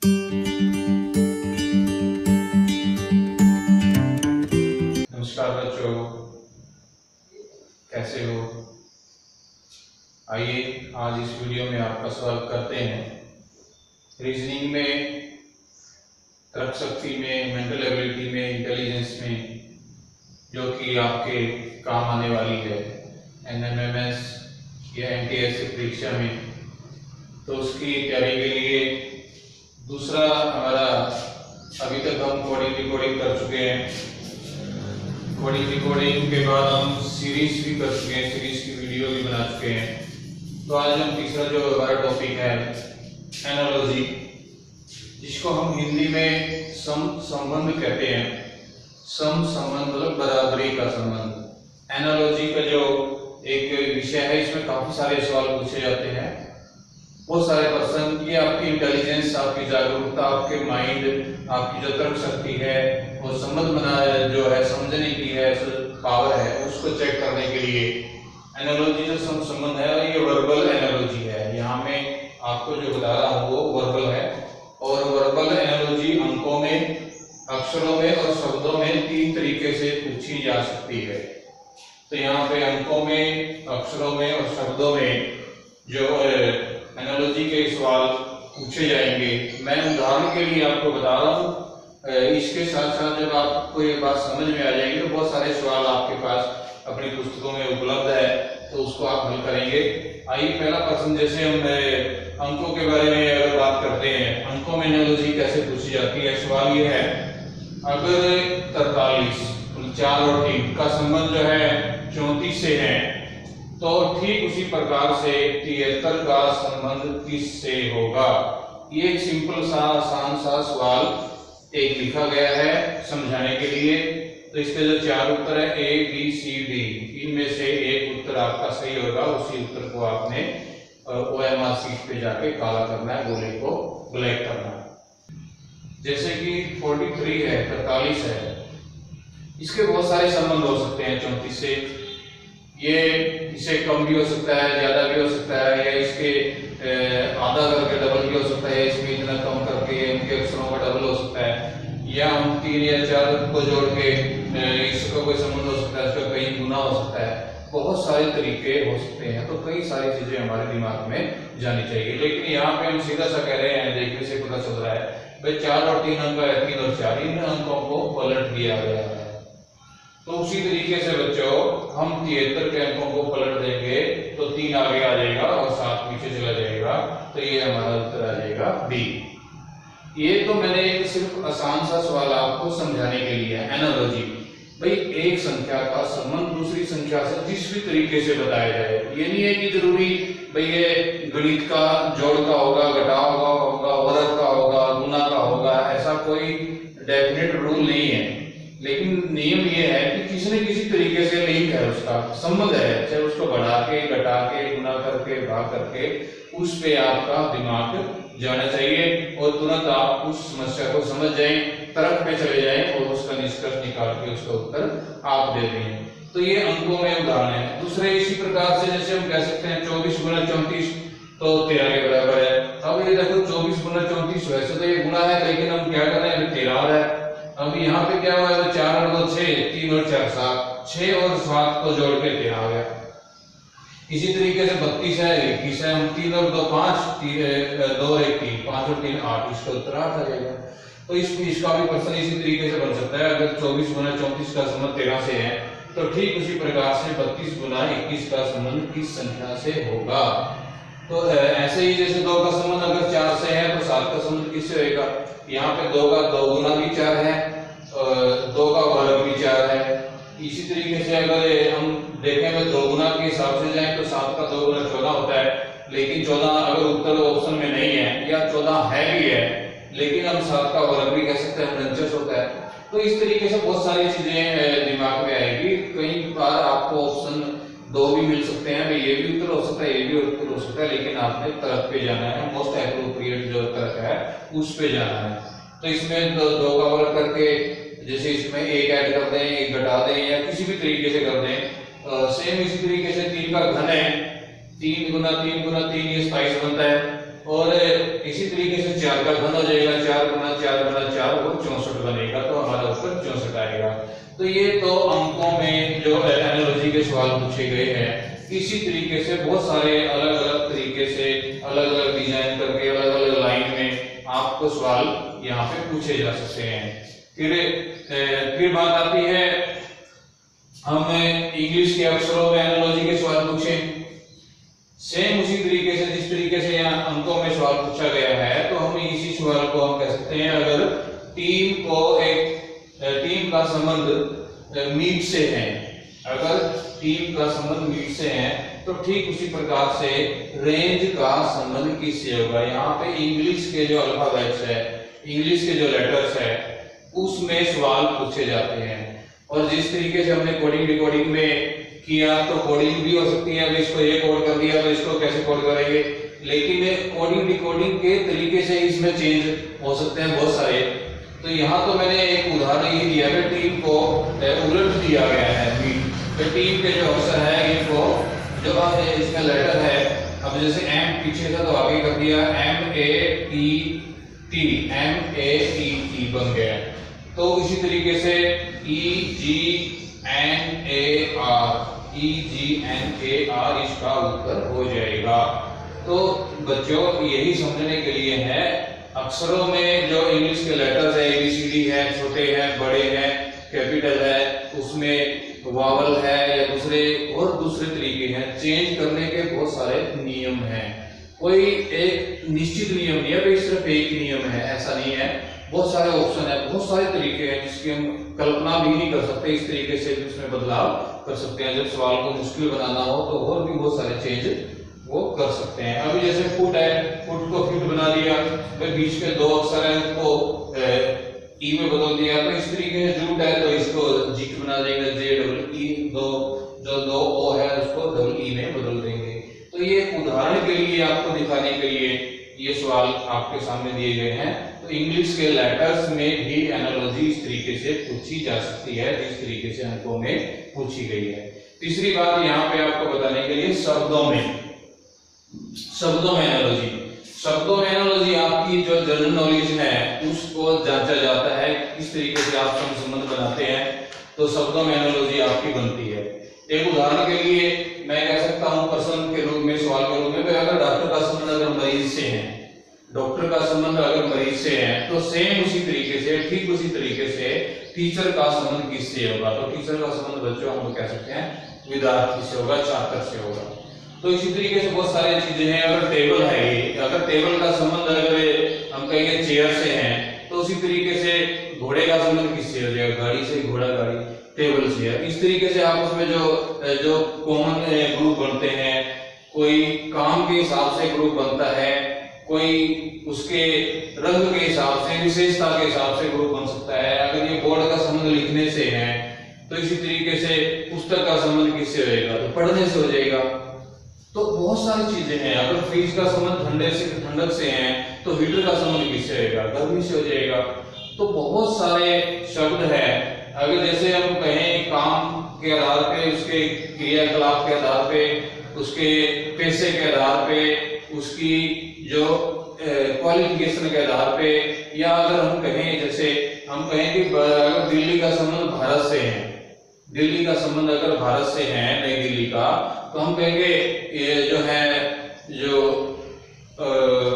नमस्कार बच्चों, कैसे हो? आइए आज इस वीडियो में आपका स्वागत करते हैं। रीजनिंग में, तर्क शक्ति में, मेंटल एबिलिटी में, इंटेलिजेंस में, जो कि आपके काम आने वाली है एनएमएमएस या एनटीएससी परीक्षा में, तो उसकी तैयारी के लिए दूसरा हमारा, अभी तक हम कोडिंग रिकॉर्डिंग कर चुके हैं। कोडिंग रिकॉर्डिंग के बाद हम सीरीज भी कर चुके हैं, सीरीज की वीडियो भी बना चुके हैं। तो आज हम तीसरा जो हमारा टॉपिक है एनालॉजी, जिसको हम हिंदी में संबंध कहते हैं। संबंध मतलब बराबरी का संबंध। एनालॉजी का जो एक विषय है, इसमें काफी सारे सवाल पूछे जाते हैं। बहुत सारे पर्सन, ये आपकी इंटेलिजेंस, आपकी जागरूकता, आपके माइंड, आपकी जो तर्क शक्ति है, वो संबंध बना जो है, समझने की है, पावर है, उसको चेक करने के लिए एनालॉजी जो संबंध है, ये वर्बल एनालॉजी है। यहाँ में आपको जो बता रहा हूँ वो वर्बल है। और वर्बल एनालॉजी अंकों में, अक्षरों में और शब्दों में 3 तरीके से पूछी जा सकती है। तो यहाँ पे अंकों में, अक्षरों में और शब्दों में जो एनालॉजी के सवाल पूछे जाएंगे। मैं उदाहरण के लिए आपको बता रहा हूँ। इसके साथ साथ जब आपको ये बात समझ में आ जाएगी तो बहुत सारे सवाल आपके पास अपनी पुस्तकों में उपलब्ध है, तो उसको आप हल करेंगे। आइए पहला प्रश्न, जैसे हम अंकों के बारे में अगर बात करते हैं, अंकों में एनालॉजी कैसे पूछी जाती है। सवाल ये है, अगर 43 4 और 3 का संबंध जो है 34 से है, तो ठीक उसी प्रकार से 73 का संबंध किससे होगा। ये एक सिंपल सा आसान सा सवाल एक लिखा गया है समझाने के लिए। तो इसके जो 4 उत्तर है ए बी सी डी, इनमें से एक उत्तर आपका सही होगा। उसी उत्तर को आपने ओएमआर शीट पे जाके काला करना है, गोले को ब्लैक करना है। जैसे कि 43 है, 43 है, इसके बहुत सारे संबंध हो सकते हैं 34 से। ये इससे कम भी हो सकता है, ज्यादा भी हो सकता है, या इसके आधा करके डबल भी हो सकता है, इसमें इतना कम करके उनके अक्षरों का डबल हो सकता है, या हम 3 या 4 को जोड़ के इसका कोई संबंध हो सकता है, इसका कहीं गुना हो सकता है। बहुत सारे तरीके हो सकते हैं। तो कई सारी चीजें हमारे दिमाग में जानी चाहिए। लेकिन यहाँ पे हम सीधा सा कह रहे हैं, देखने से पता चल रहा है भाई 4 और 3 अंक है, 3 और 4, इन अंकों को पलट दिया गया है। तो उसी तरीके से बच्चों, हम 73 के अंकों को पलट देंगे तो 3 आगे आ जाएगा और 7 पीछे चला जाएगा। तो ये हमारा उत्तर आ जाएगा बी। ये तो मैंने एक सिर्फ आसान सा सवाल आपको समझाने के लिए है। एनालॉजी भाई, एक संख्या का संबंध दूसरी संख्या से जिस भी तरीके से बताया जाए। ये नहीं है कि जरूरी भाई ये गणित का जोड़ का होगा, घटाव का होगा, वर्ग का होगा, गुना का होगा, ऐसा कोई डेफिनेट रूल नहीं है। लेकिन नियम ये है कि किसी न किसी तरीके से लिंक है, उसका संबंध है। चाहे उसको बढ़ा के, घटा के, गुना करके, भाग करके, उस पे आपका दिमाग जाना चाहिए और तुरंत आप उस समस्या को समझ जाएं, तर्क पे चले जाएं और उसका निष्कर्ष निकाल के उसका उत्तर आप दे दें। तो ये अंकों में उदाहरण है। दूसरे इसी प्रकार से जैसे हम कह सकते हैं 24 गुना 34 तो 13 के बराबर है। अब ये देखो 24 गुना 34, वैसे तो ये गुना है, लेकिन हम क्या कर रहे हैं, 13 आ रहा है। अब यहाँ पे क्या हुआ है, 4 और 2 6, 3 और 4 7, 6 और 7 को जोड़ के 13 आ गया। इसी तरीके से 32 है, 21 है, हम 3 और 2 5, 2 और 1 3, 5 और 3 8, इसका उत्तर 8 आ जाएगा। तो इसका भी प्रश्न इसी तरीके से बन सकता है। अगर 24 गुना 34 का संबंध 13 से है, तो ठीक उसी प्रकार से 32 गुना 21 का संबंध किस संख्या से होगा। तो ऐसे ही जैसे 2 का संबंध अगर 4 से है, तो 7 का संबंध किससे होगा। यहाँ पे 2 का 2 गुना भी 4 है, 2 का वर्ग भी 4 है। इसी तरीके से अगर हम देखें 2 गुना के हिसाब से जाए तो 7 का 2 गुना 14 होता है। लेकिन 14 अगर उत्तर ऑप्शन में नहीं है, या 14 है भी है, लेकिन हम 7 का वर्ग भी कह सकते हैं, 49 होता है। तो इस तरीके से बहुत सारी चीजें दिमाग में आएगी। कई बार आपको ऑप्शन 2 भी मिल सकते हैं, ये भी उत्तर हो सकता है, ये भी उत्तर हो सकता है, लेकिन आपने तर्क पे जाना है, मोस्ट एप्रोप्रिएट जो तर्क है उस पे जाना है। तो इसमें 2 का वर्ग करके, जैसे इसमें 1 ऐड कर दें, 1 घटा दें, या किसी भी तरीके से कर दें। सेम इसी तरीके से 3 का घन है, 3 गुना 3 गुना 3, ये 27 बनता है। और इसी तरीके से 4 का घन हो जाएगा, 4 गुना 4 गुना 4 वो 64 बनेगा, तो हमारा उत्तर 64 आएगा। तो ये तो अंकों में जो एनालॉजी के सवाल पूछे गए हैं। इसी तरीके से बहुत सारे अलग अलग तरीके से अलग अलग डिजाइन करके अलग अलग लाइन में आपको सवाल यहाँ पे पूछे जा सकते हैं। फिर बात आती है, हम इंग्लिश के अक्षरों में एनालॉजी के सवाल पूछे, सेम उसी तरीके से जिस तरीके से यहाँ अंकों में सवाल पूछा गया है, तो हम इसी सवाल को हम कह सकते हैं, अगर टीम का संबंध मीट से है, अगर टीम का संबंध मीट से है, तो ठीक उसी प्रकार से रेंज का संबंध किससे होगा। यहाँ पे इंग्लिश के जो अल्फाबेट्स है, इंग्लिश के जो लेटर्स है, उसमें सवाल पूछे जाते हैं। और जिस तरीके से हमने कोडिंग डिकोडिंग में किया, तो कोडिंग भी हो सकती है, अब इसको ये कोड कर दिया तो इसको कैसे कोड करेंगे, लेकिन कोडिंग डिकोडिंग के तरीके से इसमें चेंज हो सकते हैं बहुत सारे। तो यहाँ तो मैंने एक उदाहरण ये दिया है, टीम को उलट दिया गया है, तो टीम के जो अक्षर है इनको जो इसका लेटर है, अब जैसे एम पीछे था तो आगे कर दिया M-A-E-T बन गया। तो इसी तरीके से E-G-N-A-R इसका उत्तर हो जाएगा। तो बच्चों यही समझने के लिए है, अक्षरों में जो इंग्लिश के लेटर्स है, ABCD है, छोटे हैं, बड़े हैं, कैपिटल है, उसमें वावल है या दूसरे तरीके हैं, चेंज करने के बहुत सारे नियम हैं। कोई एक निश्चित नियम नहीं है भाई सिर्फ एक ही नियम है, ऐसा नहीं है। बहुत सारे ऑप्शन है, बहुत सारे तरीके हैं जिसकी हम कल्पना भी नहीं कर सकते। इस तरीके से भी उसमें बदलाव कर सकते हैं। जब सवाल को मुश्किल बनाना हो तो और भी बहुत सारे चेंज वो कर सकते हैं। अभी जैसे फुट है, फुट को फिट बना दिया, बीच के 2 अक्षर है उसको ई में बदल दिया, तो इस तरीके से जूट है तो इसको जीट बना देंगे, JEE, जो 2 ओ है उसको EE में बदल देंगे। तो ये उदाहरण के लिए आपको दिखाने के लिए ये सवाल आपके सामने दिए गए हैं। तो इंग्लिश के लेटर्स में भी एनालॉजी इस तरीके से पूछी जा सकती है जिस तरीके से अंकों में पूछी गई है। तीसरी बात यहाँ पे आपको बताने के लिए शब्दों में एनालॉजी। शब्दों में एनालॉजी आपकी जो जनरल नॉलेज है उसको जांचा जाता है, किस तरीके से आप संबंध बनाते हैं, तो शब्दों में एनालॉजी आपकी बनती है। एक उदाहरण के लिए मैं कह सकता हूं प्रश्न के रूप में, सवाल के रूप में, अगर डॉक्टर का संबंध अगर मरीज से है, डॉक्टर का संबंध अगर मरीज से है, तो सेम उसी तरीके से, ठीक उसी तरीके से टीचर का संबंध किससे होगा। तो टीचर का संबंध बच्चों हम कह सकते हैं विद्यार्थी से होगा, छात्र से होगा। तो इसी तरीके से बहुत सारी चीजें हैं। अगर टेबल है, अगर टेबल का संबंध अगर हम कहेंगे चेयर से है, तो उसी तरीके से घोड़े का संबंध किससे हो जाएगा, गाड़ी से, घोड़ा गाड़ी, टेबल से है। इस तरीके से आप उसमें जो कॉमन ग्रुप बनते हैं, कोई काम के हिसाब से ग्रुप बनता है, कोई उसके रंग के हिसाब से, विशेषता के हिसाब से ग्रुप बन सकता है। अगर ये बोर्ड का संबंध लिखने से है, तो इसी तरीके से पुस्तक का संबंध किससे होगा, तो पढ़ने से हो जाएगा। तो बहुत सारी चीजें हैं। अगर फ्रिज का संबंध ठंडक से है, तो हीटर का संबंध किससे होगा, गर्मी से हो जाएगा। तो बहुत सारे शब्द है। अगर जैसे हम कहें काम के आधार पे, उसके क्रियाकलाप के आधार पे, उसके पैसे के आधार पे, उसकी जो क्वालिफिकेशन के आधार पे, या अगर हम कहें, जैसे हम कहें कि अगर दिल्ली का संबंध भारत से है, दिल्ली का संबंध अगर भारत से है, नई दिल्ली का, तो हम कहेंगे ये जो है, जो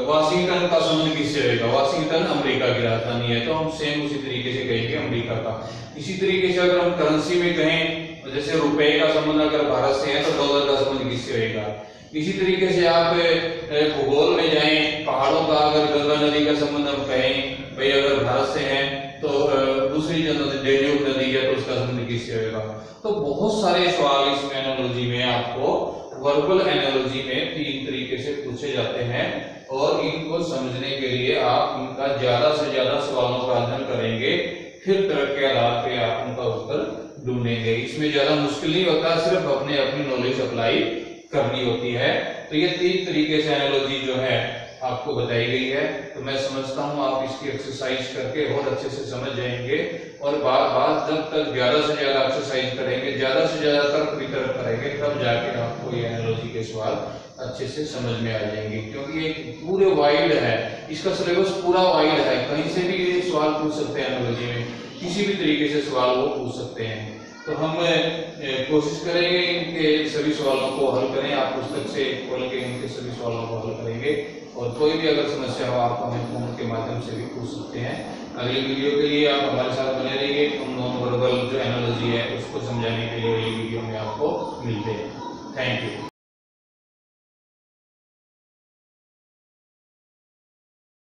वाशिंगटन का संबंध किससे होगा, वाशिंगटन अमेरिका की राजधानी है, तो हम सेम उसी तरीके से कहेंगे अमेरिका का। इसी तरीके से अगर हम करेंसी में कहें, जैसे रुपए का संबंध अगर भारत से है, तो डॉलर का संबंध किससे होगा। इसी तरीके से आप भूगोल में जाएं, पहाड़ों का अगर गंगा नदी का संबंध हम कहें भाई अगर भारत से है, तो दूसरी जो नदी डेन्यूब नदी है, तो उसका संबंध किससे होगा। तो बहुत सारे सवाल इस एनालॉजी में आपको वर्बल एनालॉजी में 3 तरीके से पूछे जाते हैं, और इनको समझने के लिए आप इनका ज्यादा से ज्यादा सवालों का अध्ययन करेंगे, फिर तर्क के आधार पे आप उनका उत्तर ढूंढेंगे। इसमें ज्यादा मुश्किल नहीं होता, सिर्फ अपनी नॉलेज अप्लाई करनी होती है। तो ये 3 तरीके से एनालॉजी जो है आपको बताई गई है। तो मैं समझता हूँ आप इसकी एक्सरसाइज करके और अच्छे से समझ जाएंगे, और बार बार जब तक ज़्यादा से ज़्यादा एक्सरसाइज करेंगे, ज़्यादा से ज़्यादा तर्क वितर्क करेंगे, तब जाके आपको ये एनालॉजी के सवाल अच्छे से समझ में आ जाएंगे। क्योंकि ये पूरे वाइड है, इसका सिलेबस पूरा वाइड है, कहीं से भी ये सवाल पूछ सकते हैं एनालॉजी में, किसी भी तरीके से सवाल वो पूछ सकते हैं। तो हम कोशिश करेंगे इनके सभी सवालों को हल करें, आप पुस्तक से खोल के इनके सभी सवालों को हल करेंगे, और कोई भी अगर समस्या हो आप हमें फोन के माध्यम से भी पूछ सकते हैं। अगली वीडियो के लिए आप हमारे साथ बने रहिए, हम नॉन वर्बल जो एनालॉजी है उसको समझाने के लिए अगली वीडियो में आपको मिलते हैं। Thank you.